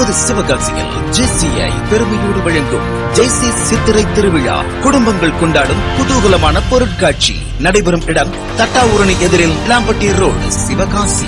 நமது சிவகாசியில் ஜேசிஐ பெருமையோடு வழங்கும் ஜேசி சித்திரை திருவிழா. குடும்பங்கள் கொண்டாடும் குதூகலமான பொருட்காட்சி நடைபெறும் இடம் தட்டாவூரணி எதிரில் லாம்பட்டி ரோடு, சிவகாசி.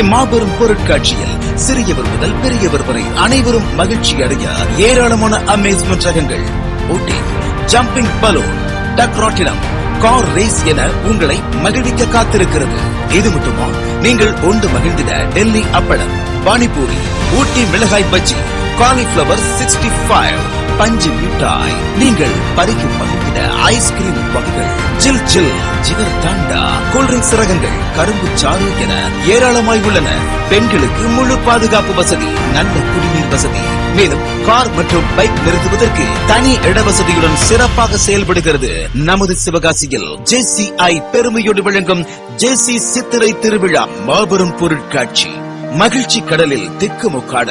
இம்மாபெரும் பொருட்காட்சியில் சிறியவர் முதல் பெரியவர் வரை அனைவரும் மகிழ்ச்சி அடைய ஏராளமான அமேஸ்மெண்ட் ரகங்கள், போட்டிங், ஜம்பிங் பலூன், டக் ராட்டினம், கார் ரேஸ் என உங்களை மகிழ்விக்க காத்திருக்கிறது. இது மட்டுமா, நீங்கள் உண்டு மகிழ்ந்திட டெல்லி அப்பளம், பானிபூரி, ஊட்டி மிளகாய் பஜ்ஜி, காலிஃபிளவர் 65, பஞ்சு மிட்டாய், நீங்கள் பறிக்கும் மகிழ்ந்திட ஐஸ்கிரீம் வகைகள், ஜில் ஜில், ஜிகர் தாண்டா, கூல்ட்ரிங்க்ஸ் ரகங்கள், கரும்பு சாறு என ஏராளமாய் உள்ளன. பெண்களுக்கு முழு பாதுகாப்பு வசதி, நல்ல குடிநீர் வசதி, மேலும் கார் மற்றும் பைக் நிறுத்துவதற்கு தனி இட வசதியுடன் சிறப்பாக செயல்படுகிறது. நமது சிவகாசியில் ஜேசிஐ பெருமையோடு வழங்கும் ஜேசி சித்திரை திருவிழா மாபெரும் பொருட்காட்சி. மகிழ்ச்சி கடலில் திக்குமுக்காட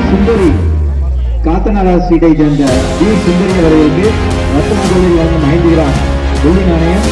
சுந்தரி காத்தனாரா சீட்டை சேர்ந்த சுந்தரி அவர்களுக்கு ரத்தன கோவில் வழங்கும் 5 கிராம் வெள்ளி நாணயம்